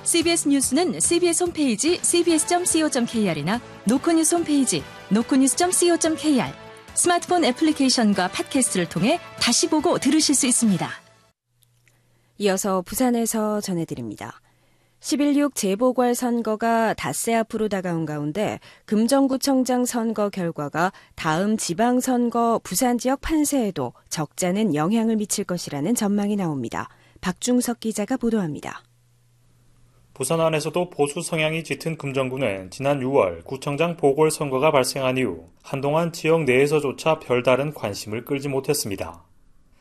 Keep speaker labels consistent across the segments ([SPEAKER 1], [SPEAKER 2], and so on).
[SPEAKER 1] CBS 뉴스는 CBS 홈페이지 cbs.co.kr이나 노컷뉴스 홈페이지 노컷뉴스.co.kr, 스마트폰 애플리케이션과 팟캐스트를 통해 다시 보고 들으실 수 있습니다.
[SPEAKER 2] 이어서 부산에서 전해드립니다. 11.6 재보궐선거가 닷새 앞으로 다가온 가운데 금정구청장 선거 결과가 다음 지방선거 부산 지역 판세에도 적잖은 영향을 미칠 것이라는 전망이 나옵니다. 박중석 기자가 보도합니다.
[SPEAKER 3] 부산 안에서도 보수 성향이 짙은 금정구는 지난 6월 구청장 보궐선거가 발생한 이후 한동안 지역 내에서조차 별다른 관심을 끌지 못했습니다.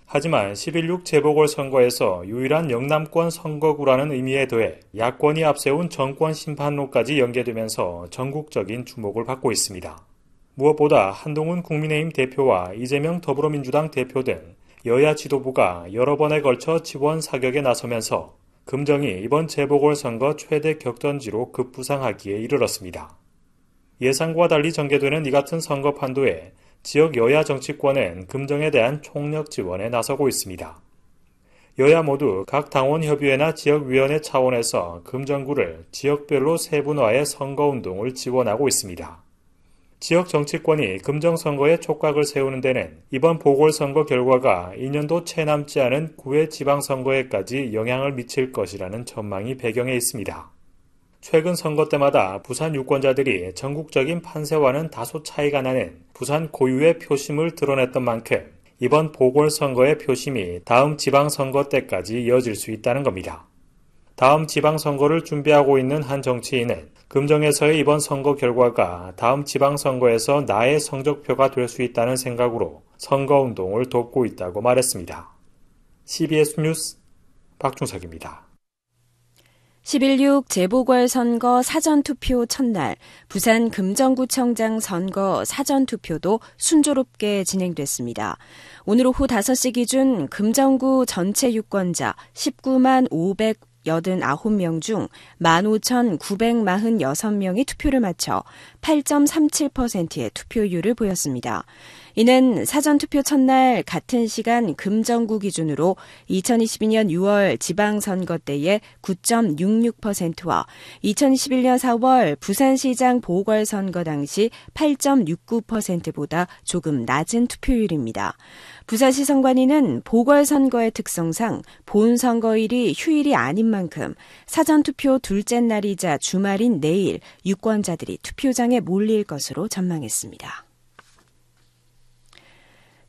[SPEAKER 3] 하지만 11.6 재보궐선거에서 유일한 영남권 선거구라는 의미에 더해 야권이 앞세운 정권 심판로까지 연계되면서 전국적인 주목을 받고 있습니다. 무엇보다 한동훈 국민의힘 대표와 이재명 더불어민주당 대표 등 여야 지도부가 여러 번에 걸쳐 지원 사격에 나서면서 금정이 이번 재보궐선거 최대 격전지로 급부상하기에 이르렀습니다. 예상과 달리 전개되는 이 같은 선거 판도에 지역 여야 정치권은 금정에 대한 총력 지원에 나서고 있습니다. 여야 모두 각 당원 협의회나 지역위원회 차원에서 금정구를 지역별로 세분화해 선거운동을 지원하고 있습니다. 지역 정치권이 금정선거에 촉각을 세우는 데는 이번 보궐선거 결과가 2년도 채 남지 않은 9회 지방선거에까지 영향을 미칠 것이라는 전망이 배경에 있습니다. 최근 선거 때마다 부산 유권자들이 전국적인 판세와는 다소 차이가 나는 부산 고유의 표심을 드러냈던 만큼 이번 보궐선거의 표심이 다음 지방선거 때까지 이어질 수 있다는 겁니다. 다음 지방선거를 준비하고 있는 한 정치인은 금정에서의 이번 선거 결과가 다음 지방선거에서 나의 성적표가 될 수 있다는 생각으로 선거운동을 돕고 있다고 말했습니다. CBS 뉴스 박중석입니다.
[SPEAKER 2] 11.6 재보궐선거 사전투표 첫날 부산 금정구청장 선거 사전투표도 순조롭게 진행됐습니다. 오늘 오후 5시 기준 금정구 전체 유권자 19만 589명 중 15,946명이 투표를 마쳐 8.37%의 투표율을 보였습니다. 이는 사전투표 첫날 같은 시간 금정구 기준으로 2022년 6월 지방선거 때의 9.66%와 2021년 4월 부산시장 보궐선거 당시 8.69%보다 조금 낮은 투표율입니다. 부산시 선관위는 보궐선거의 특성상 본선거일이 휴일이 아닌 만큼 사전투표 둘째 날이자 주말인 내일 유권자들이 투표장에 몰릴 것으로 전망했습니다.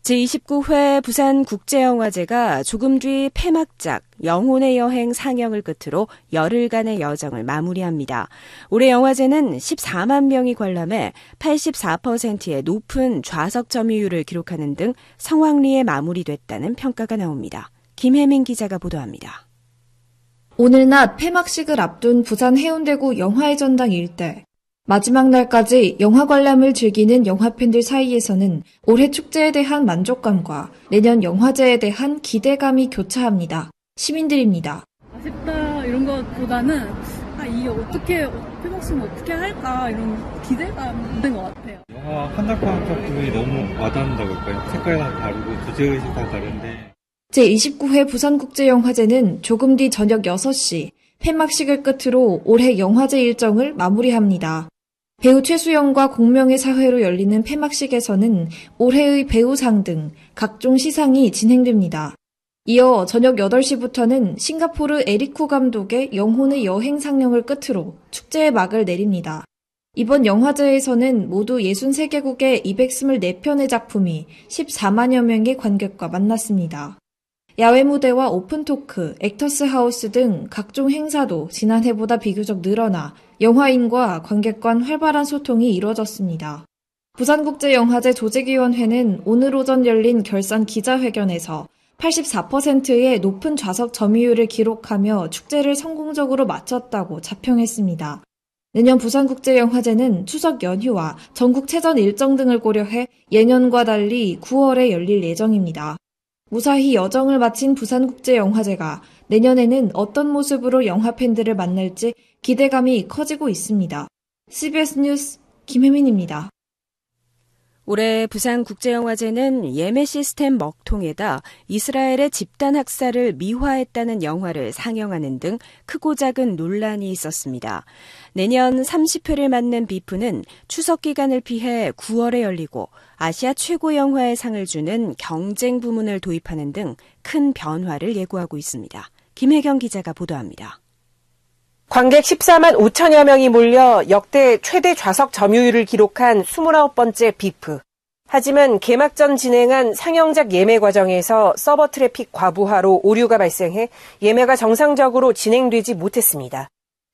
[SPEAKER 2] 제29회 부산국제영화제가 조금 뒤 폐막작 영혼의 여행 상영을 끝으로 열흘간의 여정을 마무리합니다. 올해 영화제는 14만 명이 관람해 84%의 높은 좌석 점유율을 기록하는 등 성황리에 마무리됐다는 평가가 나옵니다. 김혜민 기자가 보도합니다.
[SPEAKER 4] 오늘 낮 폐막식을 앞둔 부산 해운대구 영화의 전당 일대. 마지막 날까지 영화 관람을 즐기는 영화팬들 사이에서는 올해 축제에 대한 만족감과 내년 영화제에 대한 기대감이 교차합니다. 시민들입니다.
[SPEAKER 5] 아쉽다 이런 것보다는 이게 어떻게 폐막식은 어떻게 할까 이런 기대감 있는 것 같아요.
[SPEAKER 6] 영화 한달판 작품이 너무 와닿는다고 할까요? 색깔이 다 다르고 주제의식 다 다른데
[SPEAKER 4] 제29회 부산국제영화제는 조금 뒤 저녁 6시 폐막식을 끝으로 올해 영화제 일정을 마무리합니다. 배우 최수영과 공명의 사회로 열리는 폐막식에서는 올해의 배우상 등 각종 시상이 진행됩니다. 이어 저녁 8시부터는 싱가포르 에리쿠 감독의 영혼의 여행 상영을 끝으로 축제의 막을 내립니다. 이번 영화제에서는 모두 63개국의 224편의 작품이 14만여 명의 관객과 만났습니다. 야외 무대와 오픈토크, 액터스 하우스 등 각종 행사도 지난해보다 비교적 늘어나 영화인과 관객 간 활발한 소통이 이루어졌습니다. 부산국제영화제 조직위원회는 오늘 오전 열린 결산 기자회견에서 84%의 높은 좌석 점유율을 기록하며 축제를 성공적으로 마쳤다고 자평했습니다. 내년 부산국제영화제는 추석 연휴와 전국체전 일정 등을 고려해 예년과 달리 9월에 열릴 예정입니다. 무사히 여정을 마친 부산국제영화제가 내년에는 어떤 모습으로 영화팬들을 만날지 기대감이 커지고 있습니다. CBS 뉴스 김혜민입니다.
[SPEAKER 2] 올해 부산국제영화제는 예매 시스템 먹통에다 이스라엘의 집단 학살을 미화했다는 영화를 상영하는 등 크고 작은 논란이 있었습니다. 내년 30회를 맞는 비프는 추석 기간을 피해 9월에 열리고 아시아 최고 영화의 상을 주는 경쟁 부문을 도입하는 등 큰 변화를 예고하고 있습니다. 김혜경 기자가 보도합니다.
[SPEAKER 7] 관객 14만 5천여 명이 몰려 역대 최대 좌석 점유율을 기록한 29번째 비프. 하지만 개막 전 진행한 상영작 예매 과정에서 서버 트래픽 과부하로 오류가 발생해 예매가 정상적으로 진행되지 못했습니다.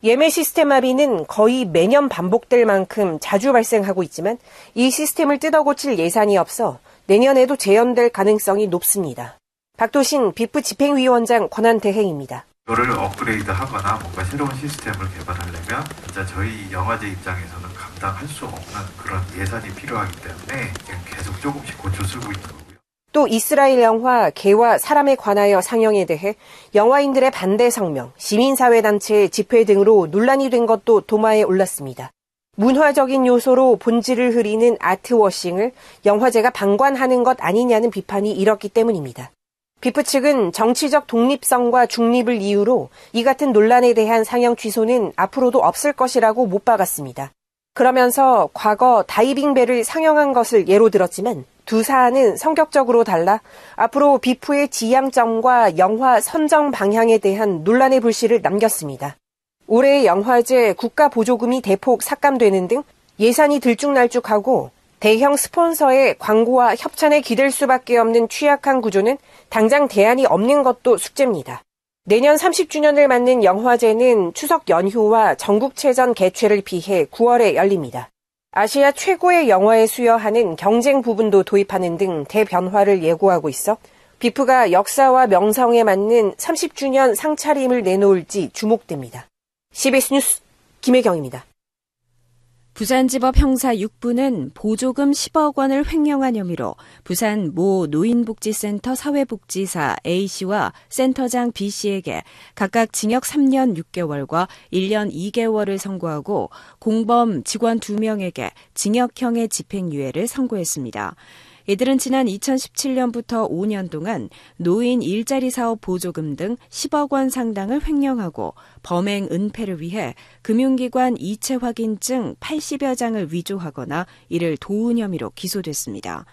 [SPEAKER 7] 예매 시스템 마비는 거의 매년 반복될 만큼 자주 발생하고 있지만 이 시스템을 뜯어고칠 예산이 없어 내년에도 재연될 가능성이 높습니다. 박도신 비프 집행위원장 권한대행입니다.
[SPEAKER 8] 이거를 업그레이드하거나 뭔가 새로운 시스템을 개발하려면 진짜 저희 영화제 입장에서는 감당할 수 없는 그런 예산이 필요하기 때문에 계속 조금씩 고쳐 쓰고 있는 거고요.
[SPEAKER 7] 또 이스라엘 영화 개와 사람에 관하여 상영에 대해 영화인들의 반대 성명, 시민사회단체의 집회 등으로 논란이 된 것도 도마에 올랐습니다. 문화적인 요소로 본질을 흐리는 아트워싱을 영화제가 방관하는 것 아니냐는 비판이 일었기 때문입니다. 비프 측은 정치적 독립성과 중립을 이유로 이 같은 논란에 대한 상영 취소는 앞으로도 없을 것이라고 못 박았습니다. 그러면서 과거 다이빙벨을 상영한 것을 예로 들었지만 두 사안은 성격적으로 달라 앞으로 비프의 지향점과 영화 선정 방향에 대한 논란의 불씨를 남겼습니다. 올해의 영화제 국가 보조금이 대폭 삭감되는 등 예산이 들쭉날쭉하고 대형 스폰서의 광고와 협찬에 기댈 수밖에 없는 취약한 구조는 당장 대안이 없는 것도 숙제입니다. 내년 30주년을 맞는 영화제는 추석 연휴와 전국체전 개최를 피해 9월에 열립니다. 아시아 최고의 영화에 수여하는 경쟁 부분도 도입하는 등 대변화를 예고하고 있어 비프가 역사와 명성에 맞는 30주년 상차림을 내놓을지 주목됩니다. CBS 뉴스 김혜경입니다.
[SPEAKER 2] 부산지법 형사 6부는 보조금 10억 원을 횡령한 혐의로 부산 모 노인복지센터 사회복지사 A씨와 센터장 B씨에게 각각 징역 3년 6개월과 1년 2개월을 선고하고 공범 직원 2명에게 징역형의 집행유예를 선고했습니다. 이들은 지난 2017년부터 5년 동안 노인 일자리 사업 보조금 등 10억 원 상당을 횡령하고 범행 은폐를 위해 금융기관 이체 확인증 80여 장을 위조하거나 이를 도운 혐의로 기소됐습니다.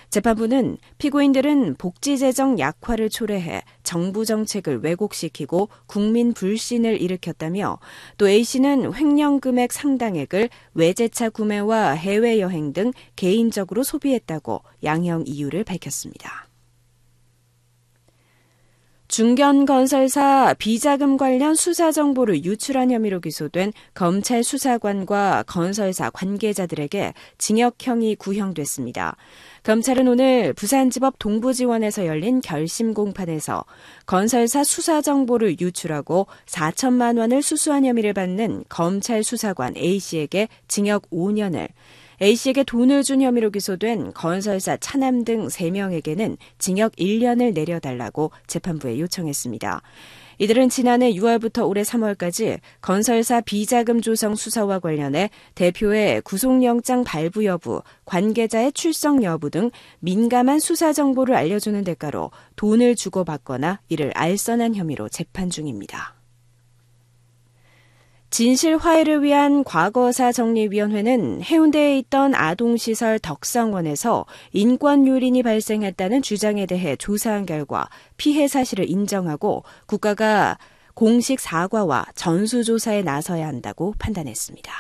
[SPEAKER 2] 재판부는 피고인들은 복지재정 약화를 초래해 정부 정책을 왜곡시키고 국민 불신을 일으켰다며 또 A씨는 횡령 금액 상당액을 외제차 구매와 해외여행 등 개인적으로 소비했다고 양형 이유를 밝혔습니다. 중견건설사 비자금 관련 수사 정보를 유출한 혐의로 기소된 검찰 수사관과 건설사 관계자들에게 징역형이 구형됐습니다. 검찰은 오늘 부산지법 동부지원에서 열린 결심 공판에서 건설사 수사 정보를 유출하고 4천만 원을 수수한 혐의를 받는 검찰 수사관 A씨에게 징역 5년을, A씨에게 돈을 준 혐의로 기소된 건설사 차남 등 3명에게는 징역 1년을 내려달라고 재판부에 요청했습니다. 이들은 지난해 6월부터 올해 3월까지 건설사 비자금 조성 수사와 관련해 대표의 구속영장 발부 여부, 관계자의 출석 여부 등 민감한 수사 정보를 알려주는 대가로 돈을 주고받거나 이를 알선한 혐의로 재판 중입니다. 진실 화해를 위한 과거사 정리위원회는 해운대에 있던 아동시설 덕성원에서 인권유린이 발생했다는 주장에 대해 조사한 결과 피해 사실을 인정하고 국가가 공식 사과와 전수조사에 나서야 한다고 판단했습니다.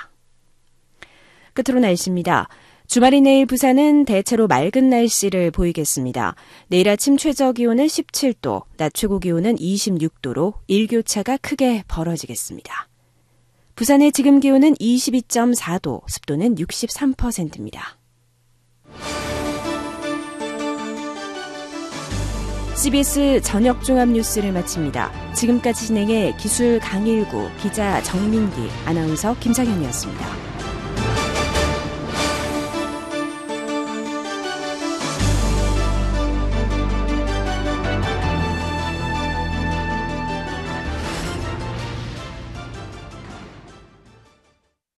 [SPEAKER 2] 끝으로 날씨입니다. 주말인 내일 부산은 대체로 맑은 날씨를 보이겠습니다. 내일 아침 최저기온은 17도, 낮 최고기온은 26도로 일교차가 크게 벌어지겠습니다. 부산의 지금 기온은 22.4도, 습도는 63%입니다. CBS 저녁 종합 뉴스를 마칩니다. 지금까지 진행해 기술 강일구, 기자 정민기, 아나운서 김상현이었습니다.